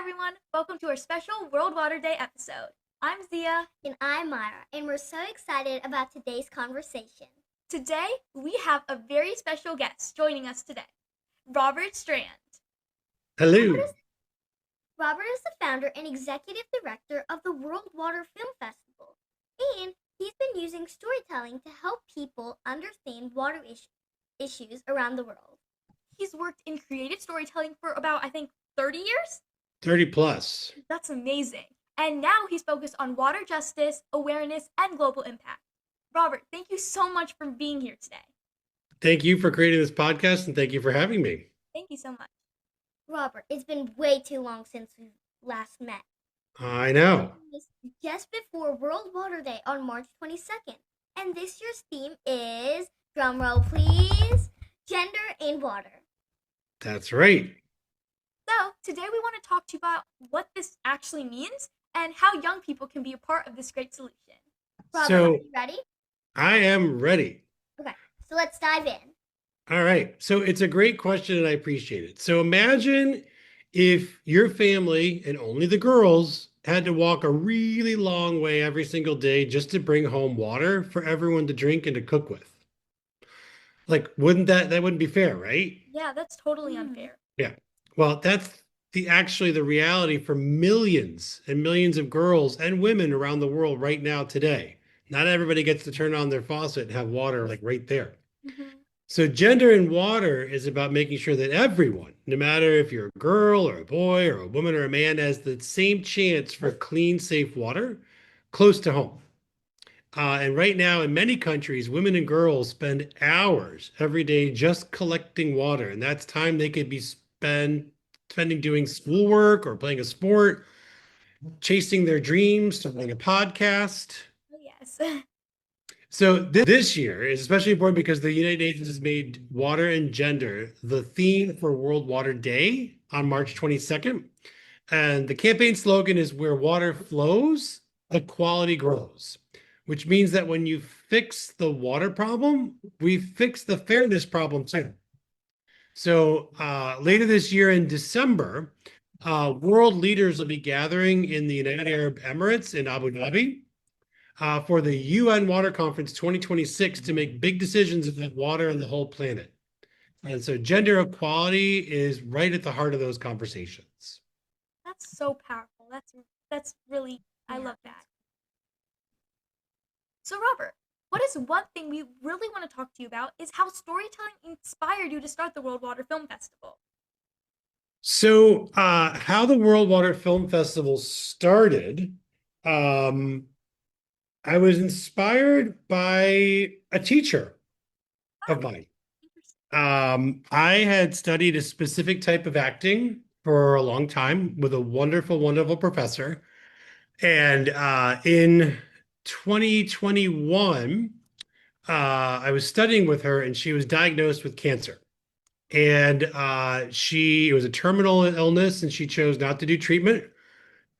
everyone. Welcome to our special World Water Day episode. I'm Zia. And I'm Myra, and we're so excited about today's conversation. Today, we have a very special guest joining us today, Robert Strand. Robert Hello. is, Robert is the founder and executive director of the World Water Film Festival, and he's been using storytelling to help people understand water issues around the world. He's worked in creative storytelling for about, 30 years? 30 plus. That's amazing. And now he's focused on water justice, awareness, and global impact. Robert, thank you so much for being here today. Thank you for creating this podcast and thank you for having me. Thank you so much. Robert, it's been way too long since we last met. I know. Just before World Water Day on March 22nd. And this year's theme is, drumroll please, gender and water. That's right. So, today we want to talk to you about what this actually means and how young people can be a part of this great solution. Robert, So- are you ready? I am ready. Okay, so let's dive in. All right. So it's a great question and I appreciate it. So imagine if your family and only the girls had to walk a really long way every single day just to bring home water for everyone to drink and to cook with. Like, wouldn't that wouldn't be fair, right? Yeah, that's totally unfair. Yeah. Well, that's actually the reality for millions and millions of girls and women around the world right now today. Not everybody gets to turn on their faucet and have water like right there. Mm-hmm. So gender in water is about making sure that everyone, no matter if you're a girl or a boy or a woman or a man, has the same chance for clean, safe water close to home. And right now, in many countries, women and girls spend hours every day just collecting water, and that's time they could be spending doing schoolwork or playing a sport, chasing their dreams, starting a podcast. Oh, yes. So this year is especially important because the United Nations has made water and gender the theme for World Water Day on March 22nd. And the campaign slogan is where water flows, equality grows, which means that when you fix the water problem, we fix the fairness problem too. So later this year in December, world leaders will be gathering in the United Arab Emirates in Abu Dhabi for the UN Water Conference 2026 to make big decisions about water and the whole planet. And so gender equality is right at the heart of those conversations. That's so powerful. That's really, I love that. So, Robert, what is one thing we really want to talk to you about is how storytelling inspired you to start the World Water Film Festival. So how the World Water Film Festival started, I was inspired by a teacher of mine. I had studied a specific type of acting for a long time with a wonderful, wonderful professor. And in 2021, I was studying with her and she was diagnosed with cancer. And it was a terminal illness and she chose not to do treatment.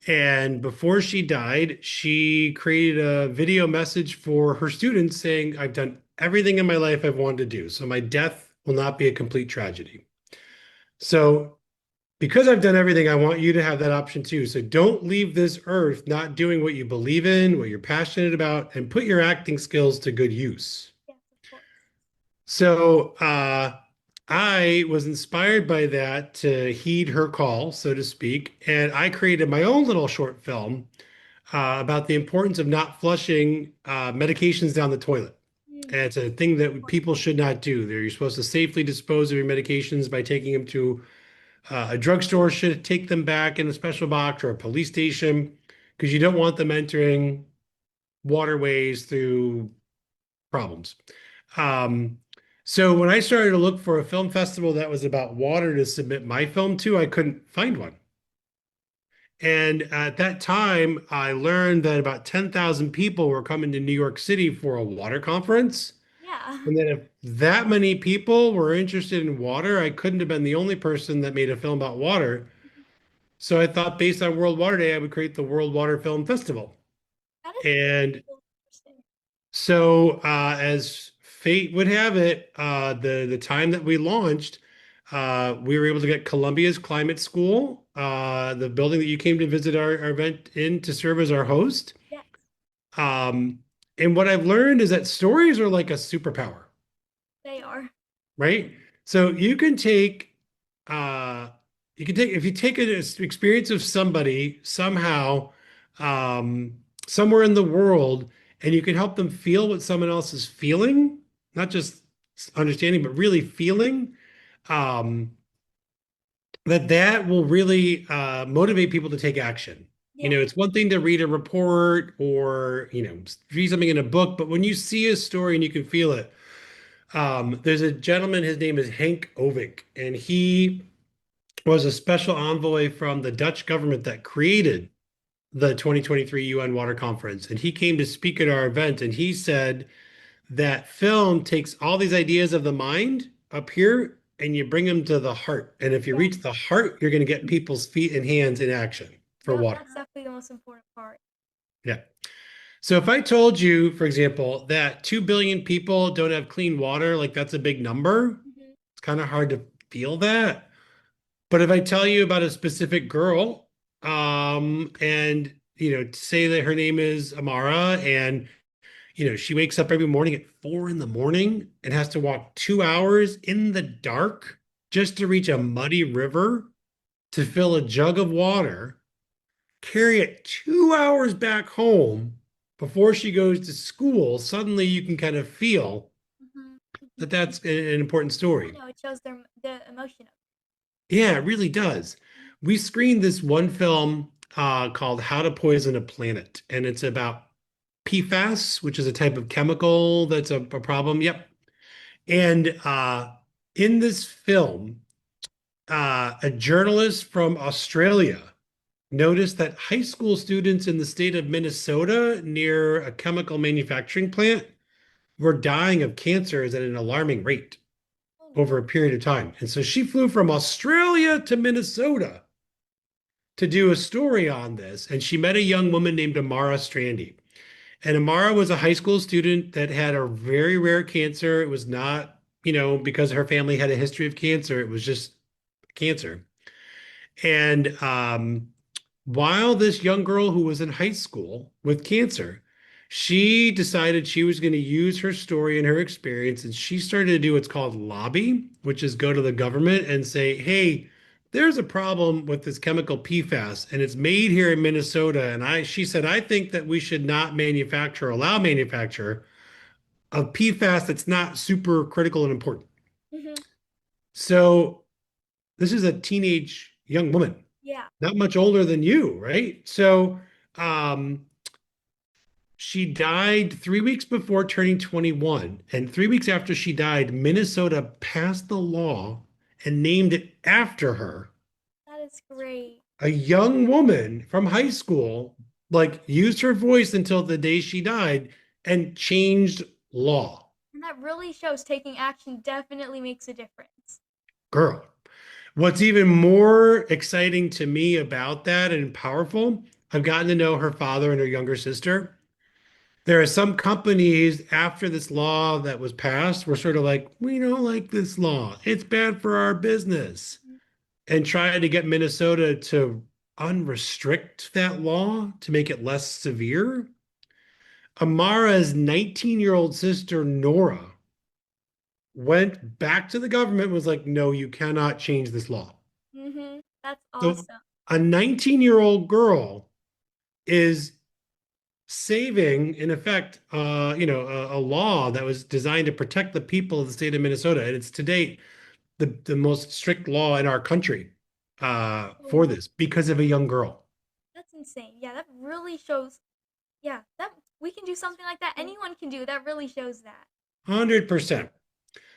And before she died, she created a video message for her students saying, I've done everything in my life I've wanted to do. So my death will not be a complete tragedy. So because I've done everything, I want you to have that option too. So don't leave this earth not doing what you believe in, what you're passionate about, and put your acting skills to good use. Yes, of course. So I was inspired by that to heed her call, so to speak, and I created my own little short film about the importance of not flushing medications down the toilet. And it's a thing that people should not do. You're supposed to safely dispose of your medications by taking them to a drugstore, should take them back in a special box, or a police station, because you don't want them entering waterways through problems. So when I started to look for a film festival that was about water to submit my film to, I couldn't find one. And at that time, I learned that about 10,000 people were coming to New York City for a water conference. Yeah. And then if that many people were interested in water, I couldn't have been the only person that made a film about water. So I thought, based on World Water Day, I would create the World Water Film Festival. That is And really interesting. so as fate would have it, the time that we launched, We were able to get Columbia's Climate School, the building that you came to visit our event in, to serve as our host. Yes, Um, and what I've learned is that stories are like a superpower, they are. right? So uh, if you take an experience of somebody somehow, um, somewhere in the world, and you can help them feel what someone else is feeling, not just understanding, but really feeling, um, that will really motivate people to take action. You Yeah. know, it's one thing to read a report or, read something in a book, but when you see a story and you can feel it, there's a gentleman, his name is Henk Ovink, and he was a special envoy from the Dutch government that created the 2023 UN Water Conference. And he came to speak at our event, and he said that film takes all these ideas of the mind up here and you bring them to the heart. And if you Yeah. reach the heart, you're going to get people's feet and hands in action for Yep, water. that's definitely the most important part. Yeah. So if I told you, for example, that 2 billion people don't have clean water, like that's a big number, Hmm. it's kind of hard to feel that. But if I tell you about a specific girl, and say that her name is Amara, and she wakes up every morning at 4 in the morning and has to walk 2 hours in the dark just to reach a muddy river to fill a jug of water, carry it 2 hours back home before she goes to school. Suddenly you can kind of feel Hmm. that that's an important I story. know it shows the emotion of Yeah, it really does. We screened this one film called How to Poison a Planet, and it's about PFAS, which is a type of chemical that's a problem. Yep. And in this film, a journalist from Australia noticed that high school students in the state of Minnesota near a chemical manufacturing plant were dying of cancers at an alarming rate it. Oh over a period of time. And so she flew from Australia to Minnesota to do a story on this. And she met a young woman named Amara Strandy. And Amara was a high school student that had a very rare cancer. It was not, because her family had a history of cancer, it was just cancer. And while this young girl who was in high school with cancer, she decided she was going to use her story and her experience, and she started to do what's called lobby, which is go to the government and say, hey, there's a problem with this chemical PFAS, and it's made here in Minnesota. And she said, I think that we should not allow manufacture of PFAS that's not super critical and important. hmm. So this is a teenage young woman, Yeah, not much older than you, right? So um, she died 3 weeks before turning 21. And 3 weeks after she died, Minnesota passed the law and named it after her. that is great. A young woman from high school, like, used her voice until the day she died and changed law. And that really shows taking action definitely makes a difference. Girl. What's even more exciting to me about that and powerful, I've gotten to know her father and her younger sister. There are some companies after this law that was passed were sort of like, we don't like this law. It's bad for our business. Mhm. And trying to get Minnesota to unrestrict that law to make it less severe. Amara's 19-year-old sister, Nora, went back to the government and was like, no, you cannot change this law. That's So awesome. a 19-year-old girl is saving, in effect, a law that was designed to protect the people of the state of Minnesota. And it's to date the most strict law in our country Oh for wow, this because of a young girl. that's insane. Yeah, that really shows. Yeah, that we can do something like that. Anyone can do. That really shows that. 100%.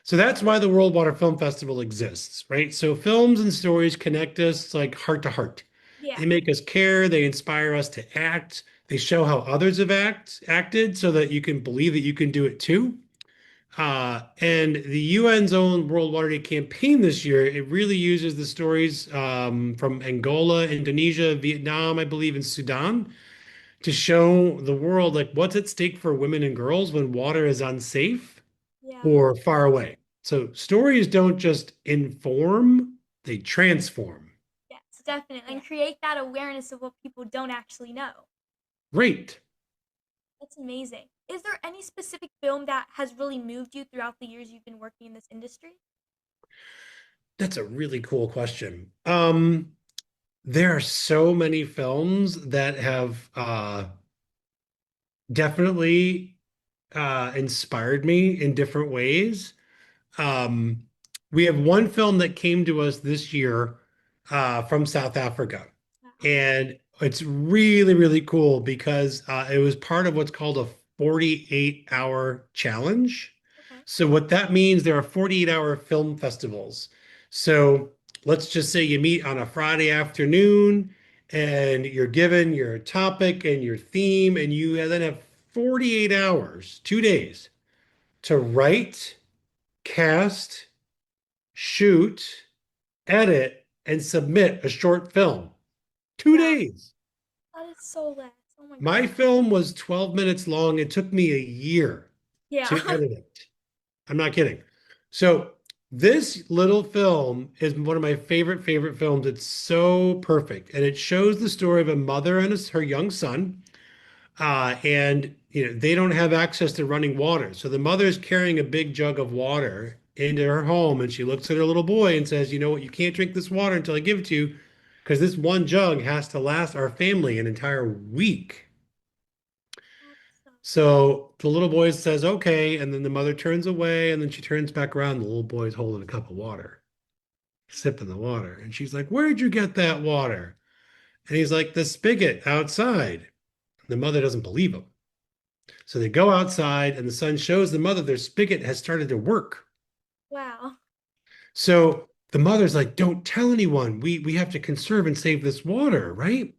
So that's why the World Water Film Festival exists, right? So films and stories connect us like heart to heart. Yeah. They make us care, they inspire us to act, they show how others have acted so that you can believe that you can do it too. And the UN's own World Water Day campaign this year, it really uses the stories from Angola, Indonesia, Vietnam, I believe, and Sudan to show the world like what's at stake for women and girls when water is unsafe Yeah. or far away. So stories don't just inform, they transform. Yes, definitely. Yeah. And create that awareness of what people don't actually know. Great. That's amazing. Is there any specific film that has really moved you throughout the years you've been working in this industry? That's a really cool question. There are so many films that have definitely inspired me in different ways. Um, we have one film that came to us this year from South Africa, Wow. and it's really, really cool because it was part of what's called a 48-hour challenge. Okay. So what that means, there are 48-hour film festivals. So let's just say you meet on a Friday afternoon and you're given your topic and your theme, and you then have 48 hours, 2 days, to write, cast, shoot, edit, and submit a short film. Two Wow. days. That is so less. Oh my My god. film was 12 minutes long. It took me a year Yeah. to edit it. I'm not kidding. So this little film is one of my favorite films. It's so perfect, and it shows the story of a mother and her young son. And they don't have access to running water. So the mother is carrying a big jug of water into her home, and she looks at her little boy and says, "You know what? You can't drink this water until I give it to you, because this one jug has to last our family an entire week." That's so So the little boy says, "Okay," and then the mother turns away, and then she turns back around. The little boy's holding a cup of water, sipping the water, and she's like, "Where'd you get that water?" And he's like, "The spigot outside." The mother doesn't believe him. So they go outside, and the son shows the mother their spigot has started to work. wow. So the mother's like, "Don't tell anyone. We have to conserve and save this water, right?"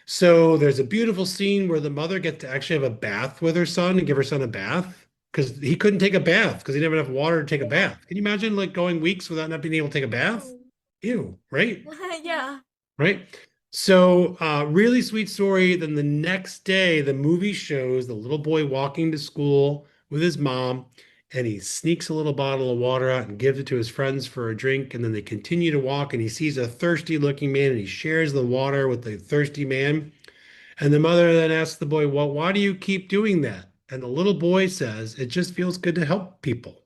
So there's a beautiful scene where the mother gets to actually have a bath with her son and give her son a bath because he couldn't take a bath because he didn't have enough water to take a Yeah. bath. Can you imagine like going weeks without not being able to take a bath? Oh. Ew, right? Yeah. Right? So, really sweet story. Then the next day, the movie shows the little boy walking to school with his mom, and he sneaks a little bottle of water out and gives it to his friends for a drink. And then they continue to walk, and he sees a thirsty looking man, and he shares the water with the thirsty man. And the mother then asks the boy, "Well, why do you keep doing that?" And the little boy says, "It just feels good to help people."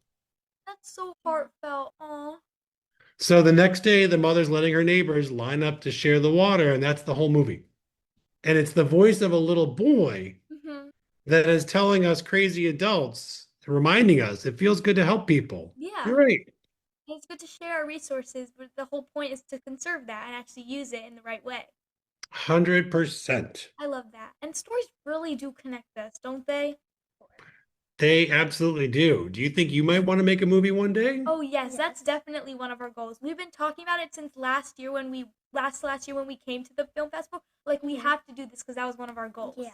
That's so Yeah. heartfelt. Oh. So the next day, the mother's letting her neighbors line up to share the water, and that's the whole movie. And it's the voice of a little boy Hmm. that is telling us crazy adults, reminding us it feels good to help people. You're Yeah. right. It's good to share our resources, but the whole point is to conserve that and actually use it in the right way. 100%. I love that. And stories really do connect us, don't they? They absolutely do. Do you think you might want to make a movie one day? Oh yes, Yes. that's definitely one of our goals. We've been talking about it since last year when we came to the film festival. Like we Mhm. have to do this because that was one of our goals. Yeah.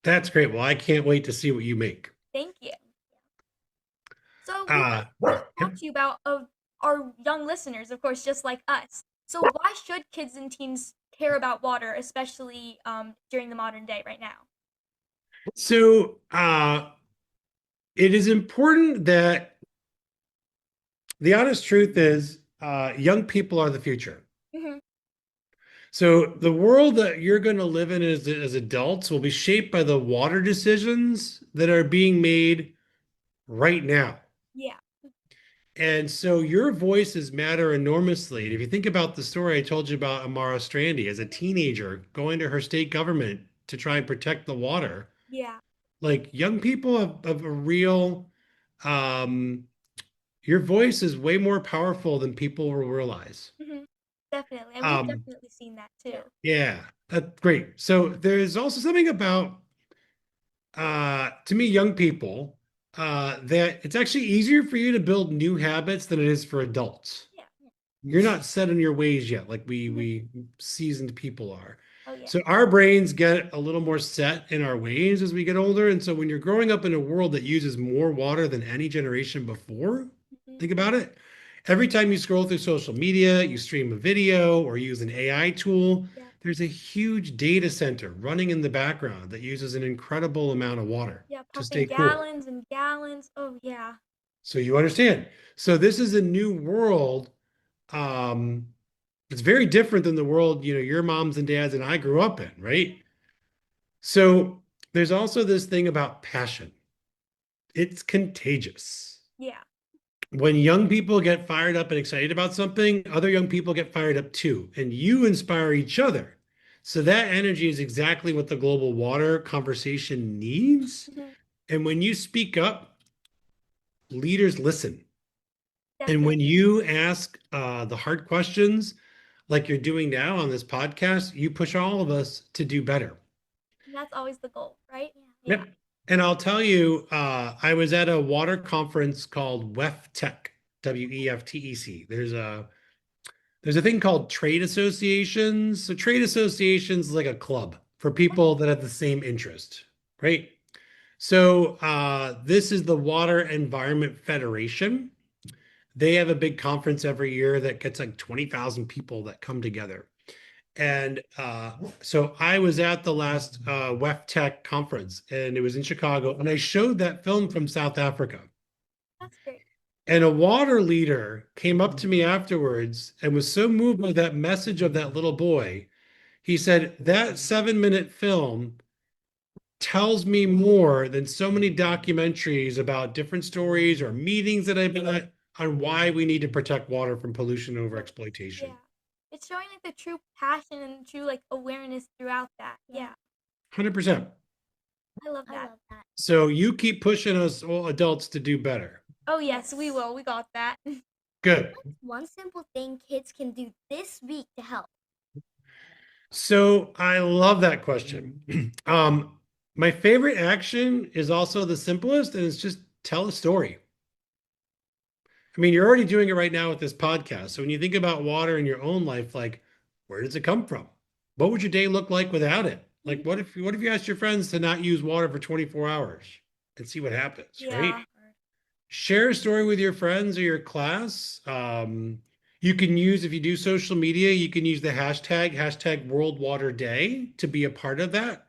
That's great. Well, I can't wait to see what you make. Thank you. So we Uh, wanted to yep. talk to you about our young listeners, of course, just like us. So why should kids and teens care about water, especially during the modern day right now? So, it is important that the honest truth is, young people are the future. Hmm. So the world that you're going to live in as adults will be shaped by the water decisions that are being made right now. Yeah. And so your voices matter enormously. And if you think about the story I told you about Amara Strandy as a teenager going to her state government to try and protect the water, Yeah. like young people have a real, um, your voice is way more powerful than people will realize. Hmm. Definitely, and we've Um, definitely seen that Yeah. too. yeah, that's great. So there's also something about to me, young people, that it's actually easier for you to build new habits than it is for adults. Yeah. You're not set in your ways yet, like we Hmm. we seasoned people are. Oh yeah. So our brains get a little more set in our ways as we get older. And so when you're growing up in a world that uses more water than any generation before, Hmm. think about it. Every time you scroll through social media, you stream a video or use an AI tool, Yeah. there's a huge data center running in the background that uses an incredible amount of water Yeah. to Pumping stay cool. gallons and gallons. Oh yeah. So you understand. So this is a new world. Um, it's very different than the world, your moms and dads and I grew up in, right? So there's also this thing about passion. It's contagious. Yeah, When young people get fired up and excited about something, other young people get fired up too, and you inspire each other. So that energy is exactly what the global water conversation needs. mhm, And when you speak up, leaders listen. And when definitely. you ask the hard questions, like you're doing now on this podcast, you push all of us to do better. And that's always the goal, right? Yeah. Yep. And I'll tell you, I was at a water conference called WEFTEC, WEFTEC. There's a thing called trade associations. So trade associations is like a club for people that have the same interest, right? So this is the Water Environment Federation. They have a big conference every year that gets like 20,000 people that come together. And so I was at the last WEF conference, and it was in Chicago, and I showed that film from South Africa. That's great. And a water leader came up to me afterwards and was so moved by that message of that little boy. He said, that 7-minute film tells me more than so many documentaries about different stories or meetings that I've been at on why we need to protect water from pollution over Yes. exploitation. Yeah. It's showing like the true passion and true like awareness throughout that. Yeah. 100%. I love I that. love that. So you keep pushing us all adults to do better. Oh yes, we will. We got that. Good. What's one simple thing kids can do this week to help? So I love that question. My favorite action is also the simplest, and it's just tell a story. I mean, you're already doing it right now with this podcast. So when you think about water in your own life, like, where does it come from? What would your day look like without it? Like, what if you asked your friends to not use water for 24 hours and see what happens, right? Yeah. Share a story with your friends or your class. You can use, if you do social media, you can use the hashtag World Water Day to be a part of that.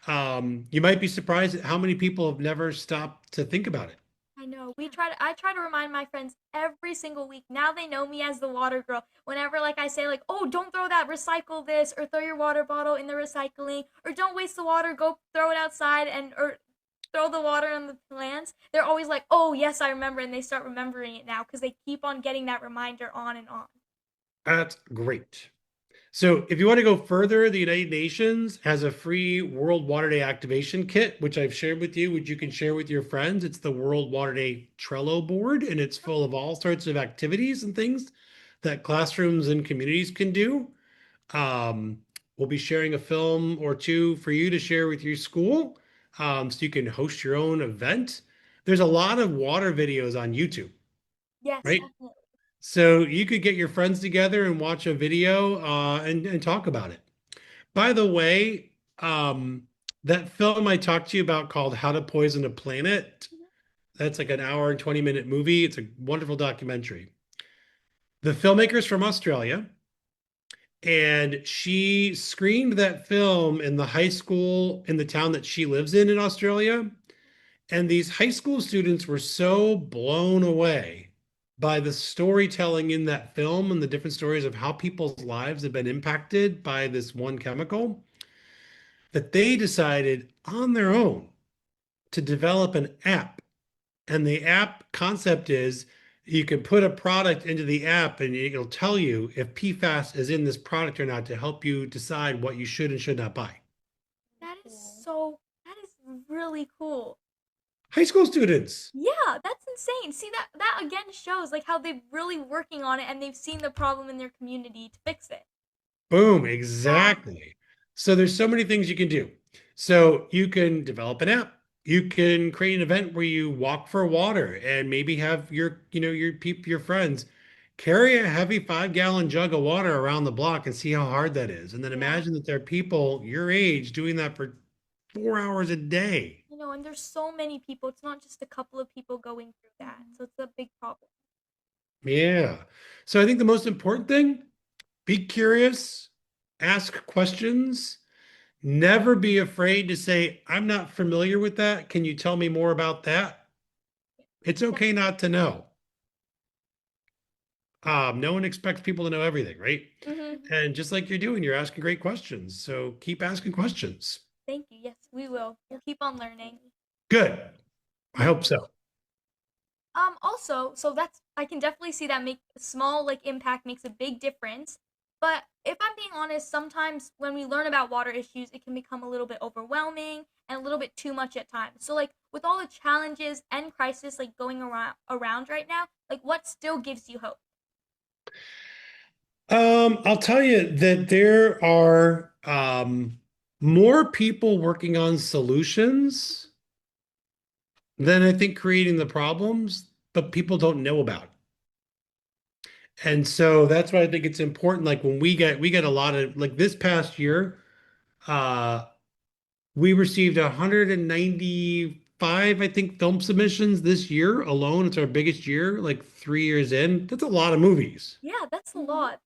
You might be surprised at how many people have never stopped to think about it. I know. I try to remind my friends every single week. Now they know me as the water girl. Whenever like I say like, "Oh, don't throw that, recycle this," or throw your water bottle in the recycling, or don't waste the water, go throw it outside and or throw the water on the plants. They're always like, "Oh, yes, I remember." And they start remembering it now because they keep on getting that reminder on and on. That's great. So if you want to go further, the United Nations has a free World Water Day activation kit, which I've shared with you, which you can share with your friends. It's the World Water Day Trello board, and it's full of all sorts of activities and things that classrooms and communities can do. Um, we'll be sharing a film or two for you to share with your school, so you can host your own event. There's a lot of water videos on YouTube, Yes, right? definitely. So you could get your friends together and watch a video and talk about it. By the way, that film I talked to you about called How to Poison a Planet, that's like an hour and 20-minute movie. It's a wonderful documentary. The filmmaker's from Australia, and she screened that film in the high school in the town that she lives in Australia. And these high school students were so blown away by the storytelling in that film and the different stories of how people's lives have been impacted by this one chemical that they decided on their own to develop an app. And the app concept is you can put a product into the app and it'll tell you if PFAS is in this product or not to help you decide what you should and should not buy. That is really cool. High school students. Yeah, that's insane. See that again shows like how they're really working on it and they've seen the problem in their community to fix it. Boom, Yeah. exactly. So there's so many things you can do. So you can develop an app. You can create an event where you walk for water and maybe have your friends carry a heavy 5-gallon jug of water around the block and see how hard that is. And then Yeah. imagine that there are people your age doing that for 4 hours a day. You know, and there's so many people. It's not just a couple of people going through that. So it's a big problem. Yeah. So I think the most important thing, be curious, ask questions. Never be afraid to say, I'm not familiar with that. Can you tell me more about that? It's okay not to know. No one expects people to know everything, right? Mm-hmm. And just like you're doing, you're asking great questions. So keep asking questions. Thank you. Yes, we will. We'll keep on learning. Good. I hope so. Also, so that's I can definitely see that make a small like impact makes a big difference. But if I'm being honest, sometimes when we learn about water issues, it can become a little bit overwhelming and a little bit too much at times. So like with all the challenges and crisis like going around right now, like what still gives you hope? I'll tell you that there are more people working on solutions than I think creating the problems, but people don't know about. And so that's why I think it's important. Like when we get a lot of like this past year, uh, we received 195, I think, film submissions this year alone. It's our biggest year, like 3 years in. That's a lot of movies. Yeah, that's a Mhm. lot.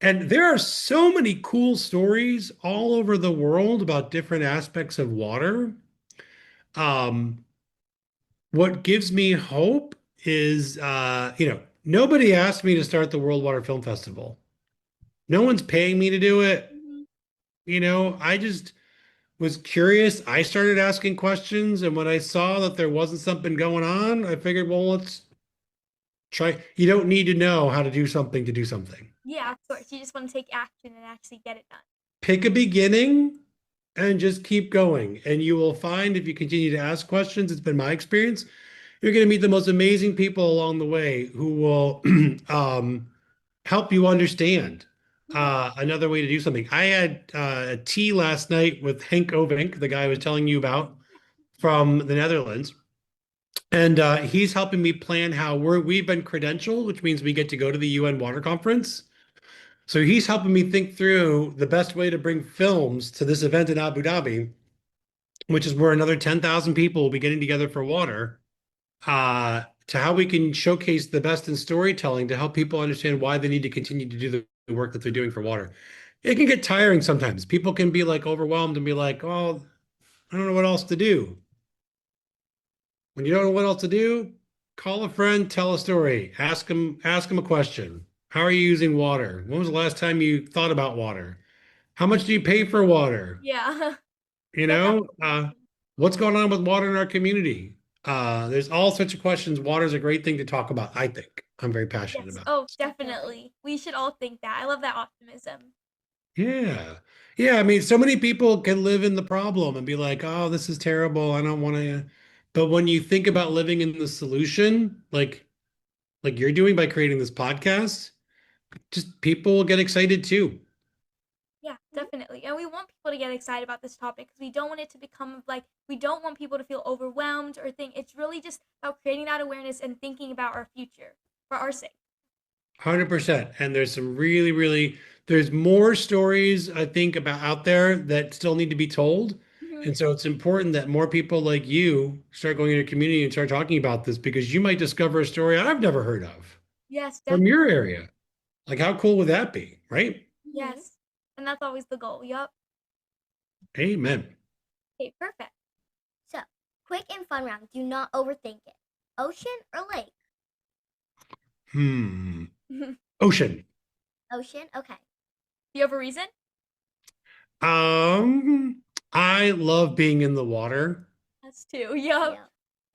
And there are so many cool stories all over the world about different aspects of water. Um, what gives me hope is, nobody asked me to start the World Water Film Festival. No one's paying me to do it. Hmm. I just was curious. I started asking questions, and when I saw that there wasn't something going on, I figured, well, let's try. You don't need to know how to do something to do something. Yeah, of course. You just want to take action and actually get it done. Pick a beginning and just keep going. And you will find if you continue to ask questions, it's been my experience, you're going to meet the most amazing people along the way who will help you understand Hmm. another way to do something. I had a tea last night with Henk Ovink, the guy I was telling you about from the Netherlands. And he's helping me plan how we've been credentialed, which means we get to go to the UN Water Conference. So he's helping me think through the best way to bring films to this event in Abu Dhabi, which is where another 10,000 people will be getting together for water, to how we can showcase the best in storytelling to help people understand why they need to continue to do the work that they're doing for water. It can get tiring sometimes. People can be like overwhelmed and be like, oh, I don't know what else to do. When you don't know what else to do, call a friend, tell a story, ask them a question. How are you using water? When was the last time you thought about water? How much do you pay for water? Yeah. You Get that know, what's going on with water in our community? There's all sorts of questions. Water is a great thing to talk about, I think. I'm very passionate Yes. about Oh, this. Definitely. definitely. We should all think that. I love that optimism. Yeah. Yeah, I mean, so many people can live in the problem and be like, "Oh, this is terrible. I don't want to." But when you think about living in the solution, like you're doing by creating this podcast, just people will get excited too. Yeah, Mhm. definitely. And we want people to get excited about this topic because we don't want it to become like we don't want people to feel overwhelmed or think it's really just about creating that awareness and thinking about our future for our sake. 100%. And there's some really, really, there's more stories I think about out there that still need to be told. Hmm. And so it's important that more people like you start going into your community and start talking about this because you might discover a story I've never heard of Yes, from your definitely. area. Like, how cool would that be? Right? Mhm. Yes. And that's always the goal. Yup. Amen. Okay, perfect. So, quick and fun round. Do not overthink it. Ocean or lake? Hmm. Do Ocean. Ocean. Okay. you have a reason? Um, I love being in the water. Us too. Yup. Yeah.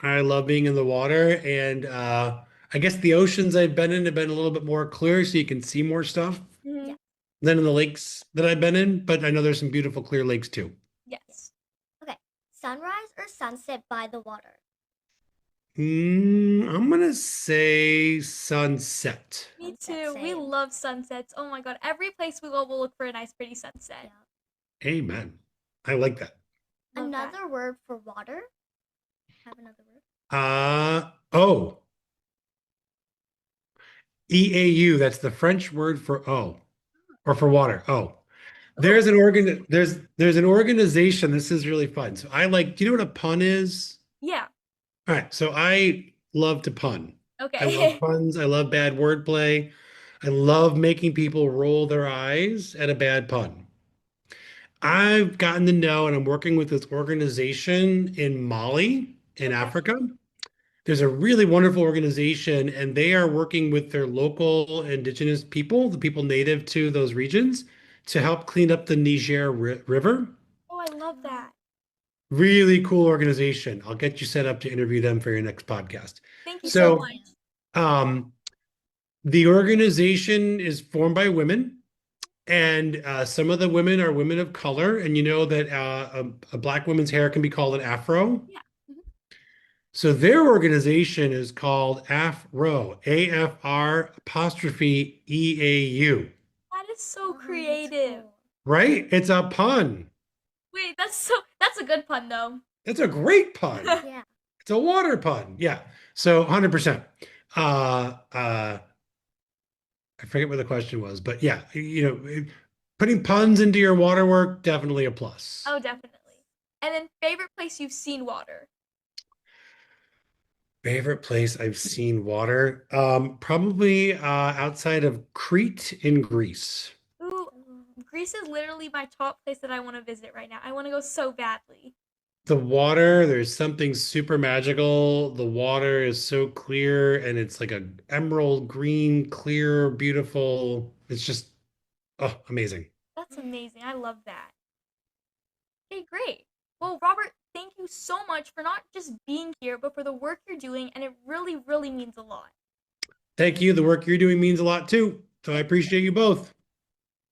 I love being in the water, and I guess the oceans I've been in have been a little bit more clear, so you can see more stuff Hmm. Yeah. than in the lakes that I've been in. But I know there's some beautiful clear lakes too. Yeah. Yes. Okay. Sunrise or sunset by the water? I'm gonna say sunset. Me Sunset. too. We Same. love sunsets. Oh my god. Every place we go, we'll look for a nice, pretty sunset. Yeah. Amen. I like that. Love that. Another word for water? Have another word? Oh, EAU. That's the French word for O or for water. Oh. Oh, There's an organization. This is really fun. So I like, do you know what a pun is? yeah. All right. So I love to pun. I love Okay. puns. I love bad wordplay. I love making people roll their eyes at a bad pun. I've gotten to know and I'm working with this organization in Mali in Okay. Africa. There's a really wonderful organization, and they are working with their local indigenous people, the people native to those regions, to help clean up the Niger River. Oh, I love that. Really cool organization. I'll get you set up to interview them for your next podcast. Thank you so So, Thank you. much. um, the organization is formed by women, and some of the women are women of color. And you know that a black woman's hair can be called an afro. Yeah. Mhm. So their organization is called AFRO, AFR apostrophe EAU, That is so Oh, that's creative. cool. right? It's a pun. Wait, that's a good pun though. It's a great pun. Yeah. It's a water pun. Yeah. So 100%. I forget what the question was, but yeah, putting puns into your water work, definitely a plus. Oh, definitely. And then favorite place you've seen water? Favorite place I've seen water? Probably outside of Crete in Greece. Ooh, Greece is literally my top place that I want to visit right now. I want to go so badly. The water, there's something super magical. The water is so clear and it's like a emerald green, clear, beautiful. It's just amazing. That's amazing. I love that. Okay, great. Well, Robert, thank you so much for not just being here, but for the work you're doing, and it really, really means a lot. Thank you. The work you're doing means a lot too. So I appreciate you both.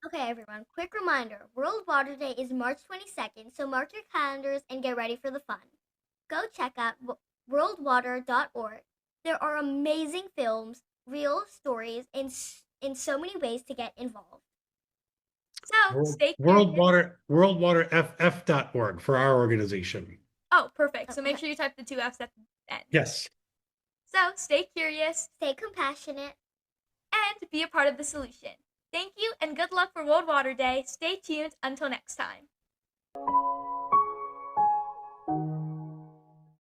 Okay, everyone, quick reminder World Water Day is March 22nd, so mark your calendars and get ready for the fun. Go check out worldwater.org. There are amazing films, real stories, and so many ways to get involved. So stay curious. Worldwaterff.org for our organization. Oh, perfect. So make Okay. sure you type the two F's at the end. Yes. So stay curious Stay compassionate. and be a part of the solution. Thank you and good luck for World Water Day. Stay tuned until next time.